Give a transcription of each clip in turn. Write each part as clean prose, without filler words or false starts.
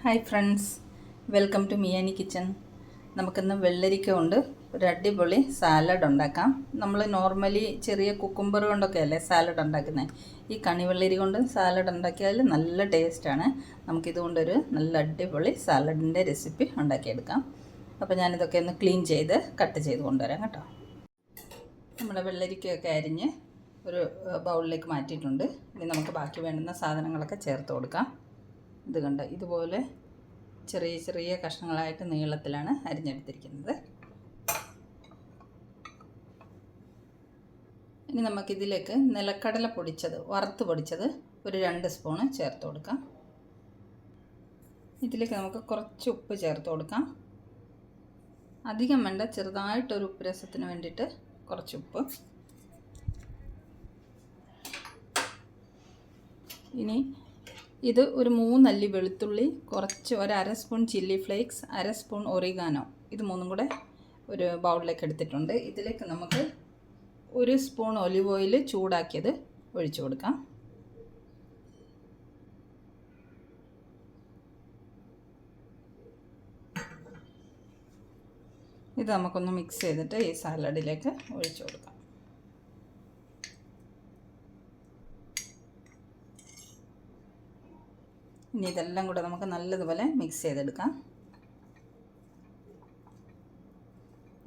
Hi friends, welcome to Miyani kitchen. നമുക്കിന്ന് വെള്ളരിക്ക കൊണ്ട് ഒരു അടിപൊളി സാലഡ് ഉണ്ടാക്കാം. നമ്മൾ നോർമലി ചെറിയ കുക്കുംബർ കൊണ്ടൊക്കെ അല്ലേ സാലഡ് ഉണ്ടാക്കുന്നത്. ഈ കണിവെള്ളരി കൊണ്ട് സാലഡ് ഉണ്ടാക്കിയാൽ നല്ല ടേസ്റ്റാണ്. നമുക്കിതുകൊണ്ടൊരു നല്ല അടിപൊളി സാലഡിൻ്റെ റെസിപ്പി ഉണ്ടാക്കിയെടുക്കാം. അപ്പോൾ ഞാനിതൊക്കെ ഒന്ന് ക്ലീൻ ചെയ്ത് കട്ട് ചെയ്ത് കൊണ്ടുവരാം കേട്ടോ. നമ്മുടെ വെള്ളരിക്കയൊക്കെ അരിഞ്ഞ് ഒരു ബൗളിലേക്ക് മാറ്റിയിട്ടുണ്ട്. ഇനി നമുക്ക് ബാക്കി വേണ്ടുന്ന സാധനങ്ങളൊക്കെ ചേർത്ത് കൊടുക്കാം. ഇത് കണ്ട് ഇതുപോലെ ചെറിയ ചെറിയ കഷ്ണങ്ങളായിട്ട് നീളത്തിലാണ് അരിഞ്ഞെടുത്തിരിക്കുന്നത്. ഇനി നമുക്കിതിലേക്ക് നിലക്കടല പൊടിച്ചത് വറുത്ത് പൊടിച്ചത് ഒരു 2 സ്പൂണ് ചേർത്ത് കൊടുക്കാം. ഇതിലേക്ക് നമുക്ക് കുറച്ച് ഉപ്പ് ചേർത്ത് കൊടുക്കാം. അധികം വേണ്ട, ചെറുതായിട്ടൊരു ഉപ്പ് രസത്തിന് വേണ്ടിയിട്ട് കുറച്ച് ഉപ്പ്. ഇനി ഇത് ഒരു 3 അല്ലി വെളുത്തുള്ളി, കുറച്ച് ഒരു 1/2 spoon chilli flakes, 1/2 spoon oregano, ഇത് മൂന്നും കൂടെ ഒരു ബൗളിലേക്ക് എടുത്തിട്ടുണ്ട്. ഇതിലേക്ക് നമുക്ക് 1 സ്പൂൺ ഒലിവ് ഓയിൽ ചൂടാക്കിയത് ഒഴിച്ചു കൊടുക്കാം. ഇത് നമുക്കൊന്ന് മിക്സ് ചെയ്തിട്ട് ഈ സാലഡിലേക്ക് ഒഴിച്ചു കൊടുക്കാം. ഇനി ഇതെല്ലാം കൂടെ നമുക്ക് നല്ലതുപോലെ മിക്സ് ചെയ്തെടുക്കാം.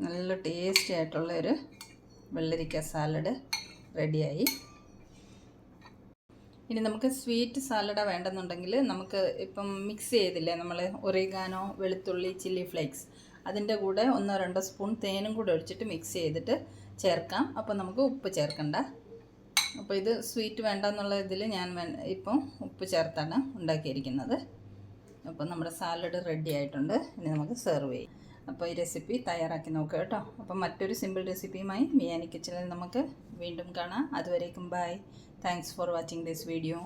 നല്ല ടേസ്റ്റി ആയിട്ടുള്ള ഒരു വെള്ളരിക്ക സാലഡ് റെഡിയായി. ഇനി നമുക്ക് സ്വീറ്റ് സാലഡാണ് വേണ്ടെന്നുണ്ടെങ്കിൽ നമുക്ക് ഇപ്പം മിക്സ് ചെയ്തില്ലേ നമ്മൾ ഒറിഗാനോ, വെളുത്തുള്ളി, ചില്ലി ഫ്ലേക്സ്, അതിൻ്റെ കൂടെ 1-2 സ്പൂൺ തേനും കൂടെ ഒഴിച്ചിട്ട് മിക്സ് ചെയ്തിട്ട് ചേർക്കാം. അപ്പോൾ നമുക്ക് ഉപ്പ് ചേർക്കണ്ട. അപ്പോൾ ഇത് സ്വീറ്റ് വേണ്ടെന്നുള്ള ഇതിൽ ഞാൻ ഇപ്പം ഉപ്പ് ചേർത്താണ് ഉണ്ടാക്കിയിരിക്കുന്നത്. അപ്പോൾ നമ്മുടെ സാലഡ് റെഡി ആയിട്ടുണ്ട്. ഇനി നമുക്ക് സെർവ് ചെയ്യാം. അപ്പോൾ ഈ റെസിപ്പി തയ്യാറാക്കി നോക്കുക കേട്ടോ. അപ്പോൾ മറ്റൊരു സിമ്പിൾ റെസിപ്പിയുമായി മിയാനി കിച്ചണിൽ നമുക്ക് വീണ്ടും കാണാം. അതുവരേക്കും bye. Thanks for watching this video.